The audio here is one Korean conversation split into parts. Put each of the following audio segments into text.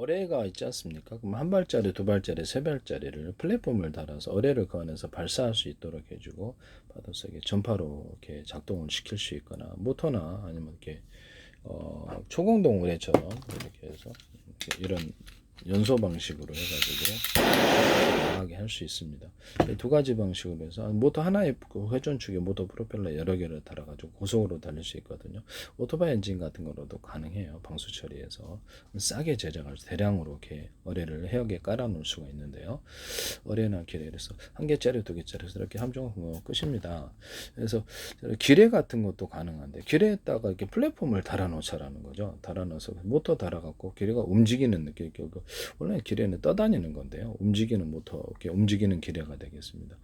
어뢰가 있지 않습니까? 그럼 한 발짜리, 두 발짜리, 세 발짜리를 플랫폼을 달아서 어뢰를 그 안에서 발사할 수 있도록 해주고 바닷속에 전파로 이렇게 작동을 시킬 수 있거나 모터나 아니면 이렇게 초공동 어뢰처럼 이렇게 해서 이런 연소 방식으로 해가지고 나가게 할 수 있습니다. 두 가지 방식으로 해서 모터 하나의 그 회전축에 모터 프로펠러 여러 개를 달아가지고 고속으로 달릴 수 있거든요. 오토바이 엔진 같은 거로도 가능해요. 방수 처리해서 싸게 제작할 수 대량으로 이렇게 어뢰를 해역에 깔아 놓을 수가 있는데요. 어뢰나 기뢰 그래서 한 개짜리 두 개짜리 이렇게 함정 끝입니다. 그래서 기뢰 같은 것도 가능한데 기뢰에다가 이렇게 플랫폼을 달아 놓자라는 거죠. 달아 넣어서 모터 달아갖고 기뢰가 움직이는 느낌. 원래 기뢰는 떠다니는 건데요. 움직이는 모터, 이렇게 움직이는 기뢰가 되겠습니다.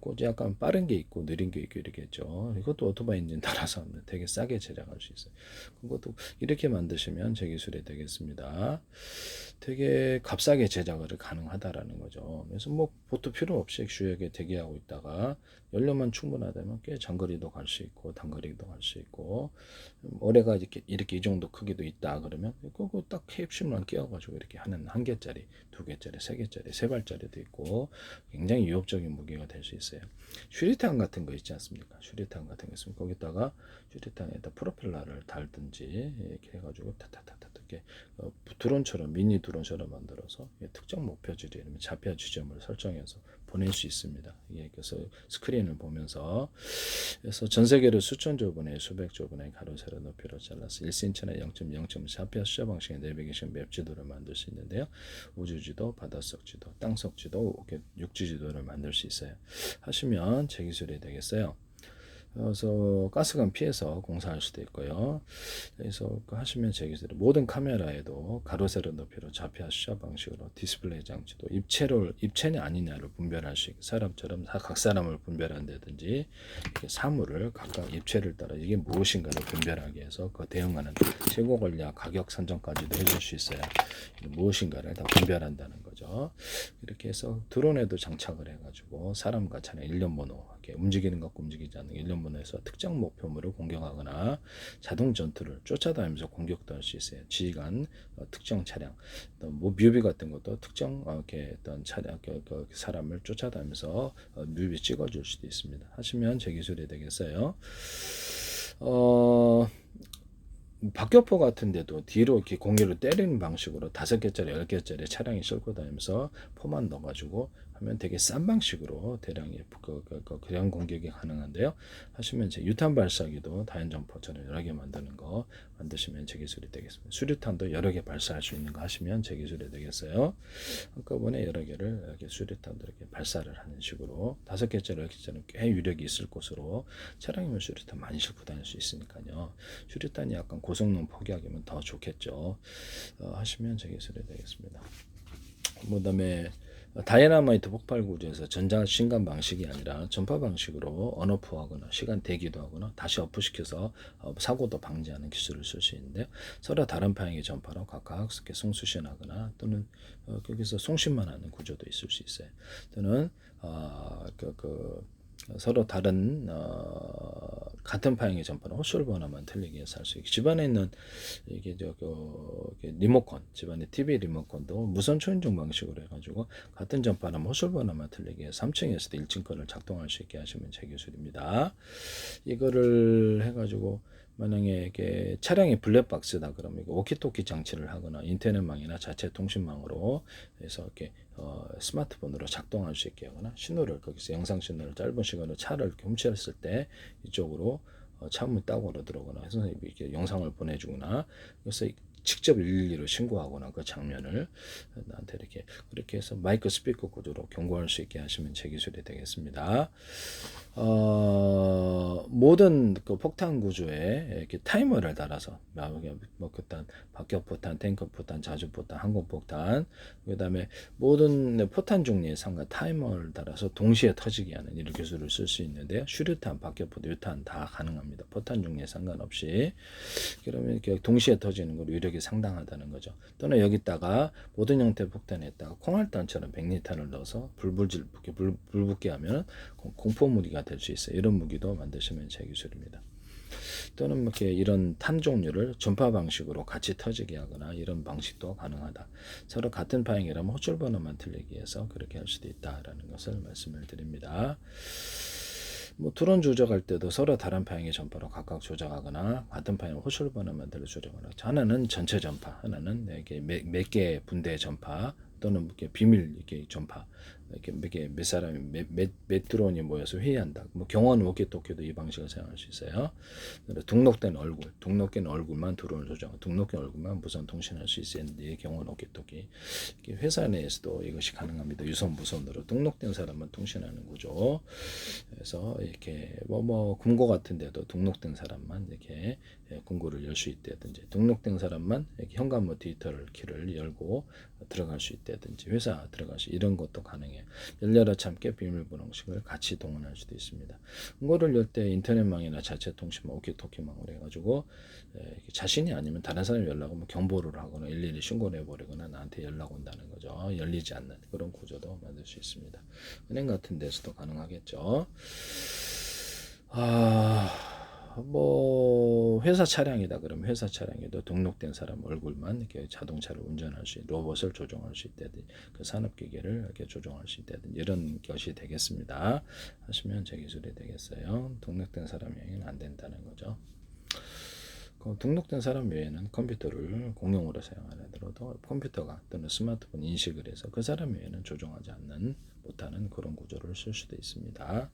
꽂이 약간 빠른 게 있고 느린 게 있고 이렇겠죠. 이것도 오토바이 엔진 달아서 되게 싸게 제작할 수 있어요. 그것도 이렇게 만드시면 제 기술이 되겠습니다. 되게 값싸게 제작을 가능하다라는 거죠. 그래서 뭐 보트 필요 없이 주역에 대기하고 있다가 연료만 충분하다면 꽤 장거리도 갈 수 있고 단거리도 갈 수 있고 어뢰가 이렇게 이 정도 크기도 있다 그러면 그거 딱 캡슐만 끼워가지고 이렇게 하는 한 개짜리, 두 개짜리, 세 개짜리, 세 발짜리도 있고 굉장히 유협적인 무기가 될 수 있어요. 슈리탄 같은 거 있지 않습니까? 슈리탄 같은 거 있으면 거기다가 슈리탄에다 프로펠러를 달든지 이렇게 해가지고 타타타타 이렇게 드론처럼 미니 드론처럼 만들어서 특정 목표지를 좌표 지점을 설정해서 보낼 수 있습니다. 그래서 스크린을 보면서 그래서 전 세계를 수천 조분의 수백 조분의 가로 세로 높이로 잘라서 1cm나 0.0.4표 숫자 방식의 내비게이션 맵 지도를 만들 수 있는데요. 우주 지도, 바닷속 지도, 땅속 지도, 육지 지도를 만들 수 있어요. 하시면 제 기술이 되겠어요. 그래서 가스관 피해서 공사할 수도 있고요. 그래서 하시면 제 기술이 모든 카메라에도 가로 세로 높이로 좌표 숫자 방식으로 디스플레이 장치도 입체냐 아니냐를 분별할 수 있고 사람처럼 각 사람을 분별한다든지 사물을 각각 입체를 따라 이게 무엇인가를 분별하게 해서 그 대응하는 최고 권리와 가격 선정까지도 해줄 수 있어요. 무엇인가를 다 분별한다는 거죠. 이렇게 해서 드론에도 장착을 해가지고 사람과 차량 일련 번호 움직이는 것과 움직이지 않는 일련 번호에서 특정 목표물을 공격하거나 자동 전투를 쫓아다니면서 공격도 할 수 있어요. 지휘관, 특정 차량, 뭐 뮤비 같은 것도 특정 이렇게 어떤 차량, 그 사람을 쫓아다니면서 뮤비 찍어줄 수도 있습니다. 하시면 제 기술이 되겠어요. 박격포 같은 데도 뒤로 이렇게 공기를 때리는 방식으로 5개짜리, 10개짜리 차량이 싣고 다니면서 포만 넣어가지고 하면 되게 싼 방식으로 대량의 대량 공격이 가능한데요. 하시면 제 유탄 발사기도 다연 점퍼처럼 여러 개 만드는 거 만드시면 제 기술이 되겠습니다. 수류탄도 여러 개 발사할 수 있는 거 하시면 제 기술이 되겠어요. 한꺼번에 여러 개를 이렇게 수류탄도 이렇게 발사를 하는 식으로 5개짜리, 10개짜리 꽤 유력이 있을 곳으로 차량이면 수류탄 많이 싣고 다닐 수 있으니까요. 수류탄이 약간 고성능 포기하기면 더 좋겠죠. 하시면 제 기술이 되겠습니다. 그다음에 다이나마이트 폭발 구조에서 전자 신간 방식이 아니라 전파 방식으로 언오프하거나 시간 대기도 하거나 다시 오프시켜서 사고도 방지하는 기술을 쓸 수 있는데요. 서로 다른 방향의 전파로 각각 송수신하거나 또는 거기서 송신만 하는 구조도 있을 수 있어요. 또는 서로 다른 같은 방향의 전파는 헛소리 번호만 틀리게 해서 할 수 있고 집안에 있는 이게 리모컨 집안의 TV 리모컨도 무선 초인종 방식으로 해가지고 같은 전파는 헛소리 번호만 틀리게 해서 3층에서도 1층 거를 작동할 수 있게 하시면 제 기술입니다. 이거를 해가지고 만약에 이게 차량이 블랙박스다 그러면 워키토키 장치를 하거나 인터넷망이나 자체 통신망으로 해서 이렇게 스마트폰으로 작동할 수 있게 하거나 신호를 거기서 영상 신호를 짧은 시간으로 차를 이렇게 훔쳤을 때 이쪽으로 차문 따고로 들어오거나 해서 이렇게 영상을 보내주거나 그래서 직접 112로 신고하거나 그 장면을 나한테 이렇게 그렇게 해서 마이크 스피커 구조로 경고할 수 있게 하시면 제 기술이 되겠습니다. 모든 그 폭탄 구조에 이렇게 타이머를 달아서 뭐 그딴 박격포탄, 탱크포탄, 자주포탄, 항공폭탄, 그다음에 모든 포탄 종류의 상과 타이머를 달아서 동시에 터지게 하는 이런 기술을 쓸 수 있는데요. 슈류탄, 박격포탄, 유탄 다 가능합니다. 포탄 종류에 상관없이. 그러면 이렇게 동시에 터지는 걸 위력이 상당하다는 거죠. 또는 여기다가 모든 형태의 폭탄에다가 콩알탄처럼 백리탄을 넣어서 불 붙게 하면 공포무기가 될 수 있어요. 이런 무기도 만드시면 제 기술입니다. 또는 뭐 이렇게 이런 탄 종류를 전파 방식으로 같이 터지게 하거나 이런 방식도 가능하다. 서로 같은 파형이라면 호출 번호만 틀리기 위해서 그렇게 할 수도 있다라는 것을 말씀을 드립니다. 뭐 드론 조작할 때도 서로 다른 파형의 전파로 각각 조작하거나 같은 파형 호출 번호만 들려 조작하거나 하나는 전체 전파, 하나는 이게 몇 개 분대의 전파 또는 이렇게 비밀 이렇게 전파 이렇게 몇 사람이 몇 드론이 모여서 회의한다. 뭐 경원 워키토키도 이 방식을 사용할 수 있어요. 등록된 얼굴만 드론을 조작하고 등록된 얼굴만 무선 통신할 수 있었는데 경원 워키토키 회사 내에서도 이것이 가능합니다. 유선 무선으로 등록된 사람만 통신하는 거죠. 그래서 이렇게 뭐 금고 같은데도 등록된 사람만 이렇게 금고를 열 수 있다든지 등록된 사람만 이렇게 현관문 디지털 키를 열고 들어갈 수 있다든지 회사 들어갈 수 이런 것도 가능해요. 열려라 참깨 비밀번호 형식을 같이 동원할 수도 있습니다. 금고를 열 때 인터넷망이나 자체 통신망, 오키토키망으로 해가지고 자신이 아니면 다른 사람이 연락 오면 경보를 하거나 일일이 신고를 해버리거나 나한테 연락 온다는 거죠. 열리지 않는 그런 구조도 만들 수 있습니다. 은행 같은 데서도 가능하겠죠. 뭐 회사 차량이다 그러면 회사 차량에도 등록된 사람 얼굴만 이렇게 자동차를 운전할 수 있는 로봇을 조종할 수 있다든지 그 산업기계를 이렇게 조종할 수 있다든지 이런 것이 되겠습니다. 하시면 제 기술이 되겠어요. 등록된 사람 외에는 안 된다는 거죠. 등록된 사람 외에는 컴퓨터를 공용으로 사용하더라도 컴퓨터가 또는 스마트폰 인식을 해서 그 사람 외에는 조종하지 않는 못하는 그런 구조를 쓸 수도 있습니다.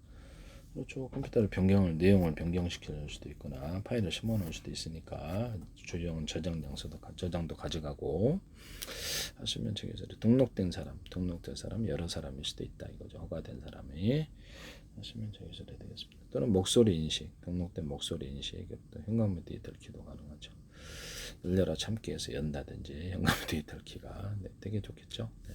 그렇죠. 컴퓨터를 내용을 변경시킬 수도 있거나 파일을 심어놓을 수도 있으니까 저장 장소도 저장도 가져가고 하시면 저기서 등록된 사람 여러 사람일 수도 있다 이거죠. 허가된 사람이 하시면 저기서 되겠습니다. 또는 목소리 인식, 등록된 목소리 인식, 또 현관문 디지털 키도 가능하죠. 열려라 참기에서 연다든지 현관문 디지털 키가 되게 좋겠죠. 네.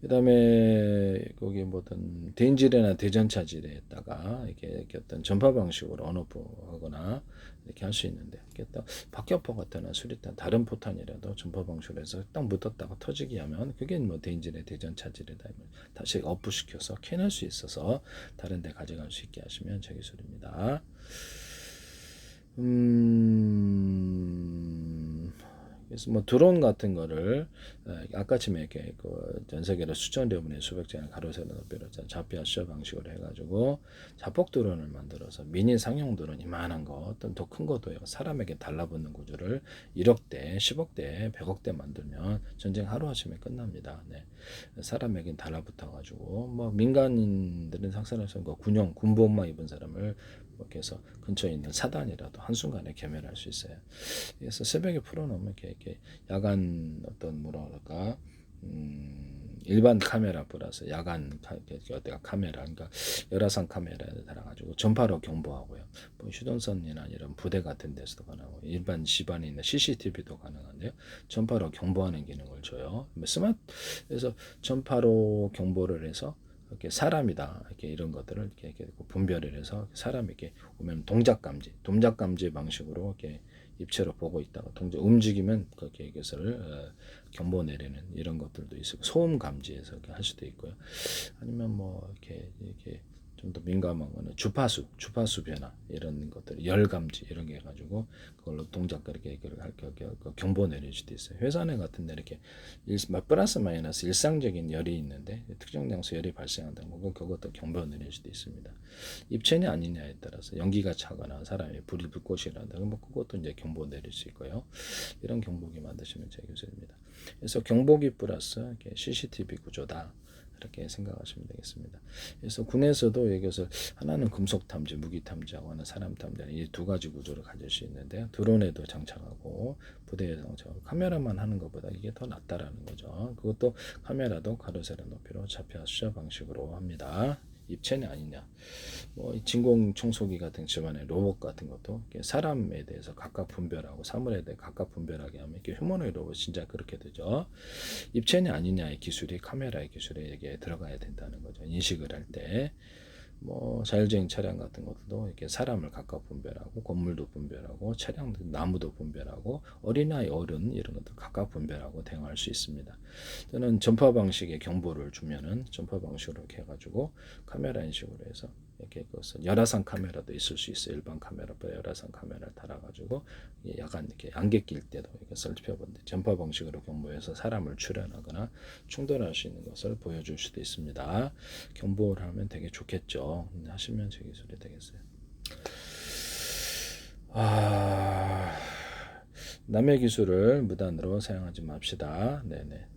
그 다음에 거기 뭐든 대인지뢰나 대전차지뢰에다가 이렇게 어떤 전파 방식으로 언어포하거나 이렇게 할 수 있는데 이렇게 또 박격포 같은 수리탄 다른 포탄이라도 전파 방식으로 해서 딱 묻었다가 터지게 하면 그게 뭐 대인지뢰 대전차지뢰다 다시 업부시켜서 캐낼 수 있어서 다른 데 가져갈 수 있게 하시면 제 기술입니다. 그래서 뭐 드론 같은 거를 아까쯤에 이렇게 전 세계로 수천 대분의 수백 장의 가로세로 높이로 자피아 셔 방식으로 해가지고 자폭 드론을 만들어서 미니 상용 드론 이만한 거 어떤 더 큰 것도요. 사람에게 달라붙는 구조를 1억대, 10억대, 100억대 만들면 전쟁 하루 하시면 끝납니다. 네. 사람에게 달라붙어가지고 뭐 민간인들은 상상해서 군복만 입은 사람을 이렇게 해서 근처에 있는 사단이라도 한순간에 겸멸할 수 있어요. 그래서 새벽에 풀어놓으면 이렇게 야간 어떤 뭐랄까 일반 카메라 플러스 야간 카메라 그러니까 열화상 카메라에 달아가지고 전파로 경보하고요. 뭐 휴전선이나 이런 부대 같은 데서도 가능하고 일반 집안에 있는 CCTV도 가능한데요. 전파로 경보하는 기능을 줘요. 스마트에서 전파로 경보를 해서 이렇게 사람이다 이렇게 이런 것들을 이렇게 분별을 해서 사람에게 오면 동작 감지 방식으로 이렇게 입체로 보고 있다가 움직이면 그렇게 이것을 경보 내리는 이런 것들도 있고 소음 감지해서 이렇게 할 수도 있고요. 아니면 뭐 이렇게 좀 더 민감한 거는 주파수 변화 이런 것들 열 감지 이런 게 해가지고 그걸로 동작 그렇게 경보 내릴 수도 있어요. 회사 내 같은 데 이렇게 플러스 마이너스 일상적인 열이 있는데 특정 장소 열이 발생한다는 거 그것도 경보 내릴 수도 있습니다. 입체냐 아니냐에 따라서 연기가 차거나 사람이 불이 불꽃이라든가 뭐 그것도 이제 경보 내릴 수 있고요. 이런 경보기 만드시면 제 기술입니다. 그래서 경보기 플러스 CCTV 구조다. 이렇게 생각하시면 되겠습니다. 그래서 군에서도 이것을 하나는 금속 탐지, 무기 탐지하고 하나는 사람 탐지하는 이 두 가지 구조를 가질 수 있는데 드론에도 장착하고 부대에 장착하고 카메라만 하는 것보다 이게 더 낫다라는 거죠. 그것도 카메라도 가로세로 높이로 잡혀 수자 방식으로 합니다. 입체냐 아니냐. 뭐 진공 청소기 같은 집안의 로봇 같은 것도 사람에 대해서 각각 분별하고 사물에 대해 각각 분별하게 하면 이렇게 휴머노이드 로봇 진짜 그렇게 되죠. 입체냐 아니냐의 기술이 카메라의 기술에 들어가야 된다는 거죠. 인식을 할 때. 뭐 자율주행 차량 같은 것도 이렇게 사람을 각각 분별하고 건물도 분별하고 차량도 나무도 분별하고 어린아이 어른 이런 것도 각각 분별하고 대응할 수 있습니다. 또는 전파 방식의 경보를 주면은 전파 방식으로 이렇게 해가지고 카메라 인식으로 해서 이렇게 그것을 열화상 카메라도 있을 수 있어요. 일반 카메라보다 열화상 카메라를 달아가지고 약간 이렇게 안개 낄 때도 이렇게 살펴보는데 전파 방식으로 경보해서 사람을 출연하거나 충돌할 수 있는 것을 보여줄 수도 있습니다. 경보를 하면 되게 좋겠죠. 하시면 제 기술이 되겠어요. 남의 기술을 무단으로 사용하지 맙시다. 네네.